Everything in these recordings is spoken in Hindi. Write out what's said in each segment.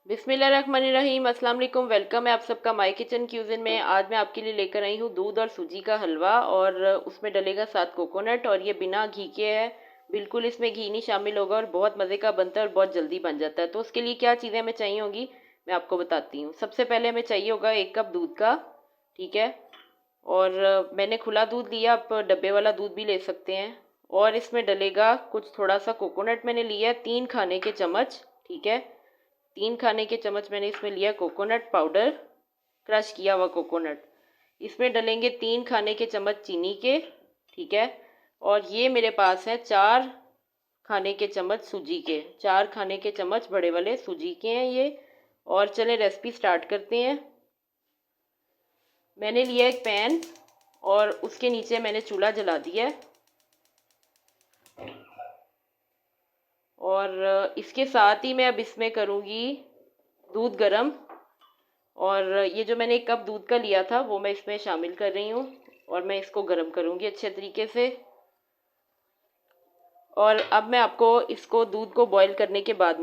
बिस्मिल्लाहिर्रहमानिर्रहीम। अस्सलाम वालेकुम। वेलकम है आप सबका माय किचन क्यूजिन में। आज मैं आपके लिए लेकर आई हूँ दूध और सूजी का हलवा और उसमें डलेगा साथ कोकोनट और ये बिना घी के है। बिल्कुल इसमें घी नहीं शामिल होगा और बहुत मज़े का बनता है और बहुत जल्दी बन जाता है। तो उसके लिए क्या चीज़ें हमें चाहिए होंगी मैं आपको बताती हूँ। सबसे पहले हमें चाहिए होगा 1 कप दूध का, ठीक है। और मैंने खुला दूध लिया, आप डब्बे वाला दूध भी ले सकते हैं। और इसमें डलेगा कुछ थोड़ा सा कोकोनट मैंने लिया है 3 खाने के चम्मच, ठीक है। 3 खाने के चम्मच मैंने इसमें लिया कोकोनट पाउडर, क्रश किया हुआ कोकोनट। इसमें डलेंगे 3 खाने के चम्मच चीनी के, ठीक है। और ये मेरे पास है 4 खाने के चम्मच सूजी के, 4 खाने के चम्मच बड़े वाले सूजी के हैं ये। और चले रेसिपी स्टार्ट करते हैं। मैंने लिया एक पैन और उसके नीचे मैंने चूल्हा जला दिया है। और इसके साथ ही मैं अब इसमें करूँगी दूध गरम। और ये जो मैंने 1 कप दूध का लिया था वो मैं इसमें शामिल कर रही हूँ और मैं इसको गरम करूँगी अच्छे तरीके से। और अब मैं आपको इसको दूध को बॉईल करने के बाद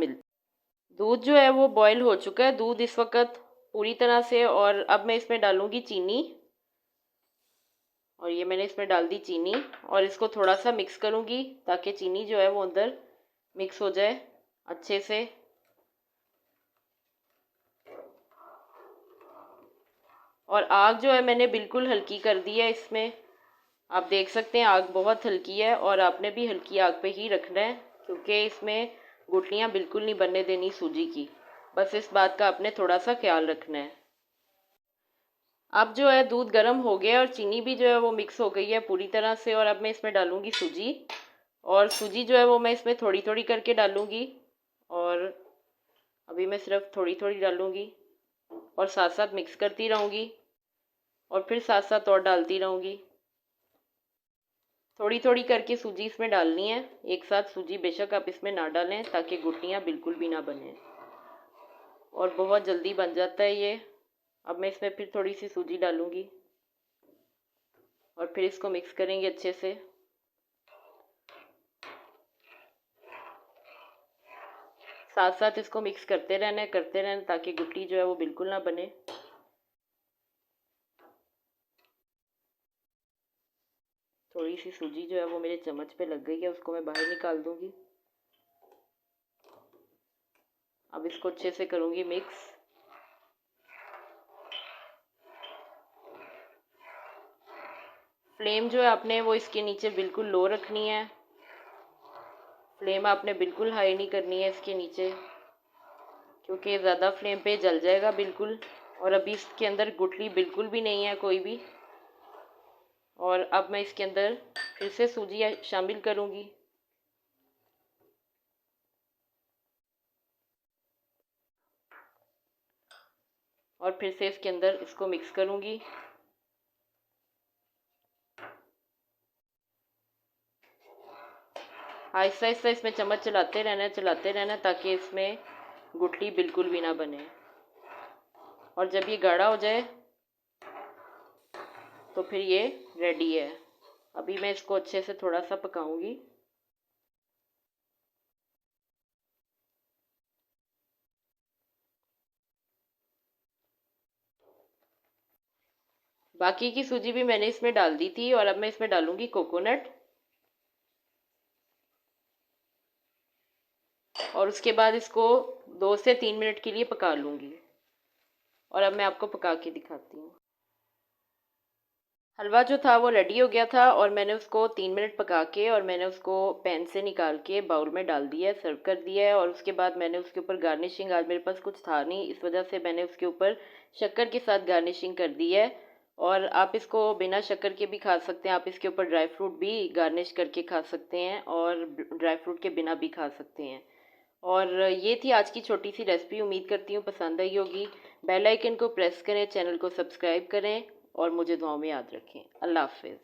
दूध जो है वो बॉईल हो चुका है दूध इस वक्त पूरी तरह से। और अब मैं इसमें डालूँगी चीनी और ये मैंने इसमें डाल दी चीनी और इसको थोड़ा सा मिक्स करूँगी ताकि चीनी जो है वो अंदर मिक्स हो जाए अच्छे से। और आग जो है मैंने बिल्कुल हल्की कर दी है इसमें, आप देख सकते हैं आग बहुत हल्की है। और आपने भी हल्की आग पे ही रखना है क्योंकि इसमें गुठलियाँ बिल्कुल नहीं बनने देनी सूजी की, बस इस बात का आपने थोड़ा सा ख्याल रखना है। अब जो है दूध गर्म हो गया और चीनी भी जो है वो मिक्स हो गई है पूरी तरह से। और अब मैं इसमें डालूँगी सूजी और सूजी जो है वो मैं इसमें थोड़ी थोड़ी करके डालूँगी। और अभी मैं सिर्फ थोड़ी थोड़ी डालूँगी और साथ साथ मिक्स करती रहूँगी और फिर साथ साथ और डालती रहूँगी। थोड़ी थोड़ी करके सूजी इसमें डालनी है, एक साथ सूजी बेशक आप इसमें ना डालें ताकि गुठलियाँ बिल्कुल भी ना बने और बहुत जल्दी बन जाता है ये। अब मैं इसमें फिर थोड़ी सी सूजी डालूँगी और फिर इसको मिक्स करेंगे अच्छे से। साथ साथ इसको मिक्स करते रहना ताकि गुठली जो है वो बिल्कुल ना बने। थोड़ी सी सूजी जो है वो मेरे चम्मच पे लग गई है, उसको मैं बाहर निकाल दूँगी। अब इसको अच्छे से करूँगी मिक्स। फ्लेम जो है आपने वो इसके नीचे बिल्कुल लो रखनी है, फ्लेम आपने बिल्कुल हाई नहीं करनी है इसके नीचे क्योंकि ज़्यादा फ्लेम पे जल जाएगा बिल्कुल। और अभी इसके अंदर गुठली बिल्कुल भी नहीं है कोई भी। और अब मैं इसके अंदर फिर से सूजी शामिल करूँगी और फिर से इसके अंदर इसको मिक्स करूँगी। आहिस्ता आहिस्ता इसमें चम्मच चलाते रहना ताकि इसमें गुठली बिल्कुल भी ना बने। और जब ये गाढ़ा हो जाए तो फिर ये रेडी है। अभी मैं इसको अच्छे से थोड़ा सा पकाऊंगी। बाकी की सूजी भी मैंने इसमें डाल दी थी और अब मैं इसमें डालूंगी कोकोनट और उसके बाद इसको 2 से 3 मिनट के लिए पका लूँगी। और अब मैं आपको पका के दिखाती हूँ। हलवा जो था वो रेडी हो गया था और मैंने उसको 3 मिनट पका के और मैंने उसको पैन से निकाल के बाउल में डाल दिया है, सर्व कर दिया है। और उसके बाद मैंने उसके ऊपर गार्निशिंग, आज मेरे पास कुछ था नहीं इस वजह से मैंने उसके ऊपर शक्कर के साथ गार्निशिंग कर दी है। और आप इसको बिना शक्कर के भी खा सकते हैं, आप इसके ऊपर ड्राई फ्रूट भी गार्निश करके खा सकते हैं और ड्राई फ्रूट के बिना भी खा सकते हैं। और ये थी आज की छोटी सी रेसिपी, उम्मीद करती हूँ पसंद आई होगी। बेल आइकन को प्रेस करें, चैनल को सब्सक्राइब करें और मुझे दुआओं में याद रखें। अल्लाह हाफिज़।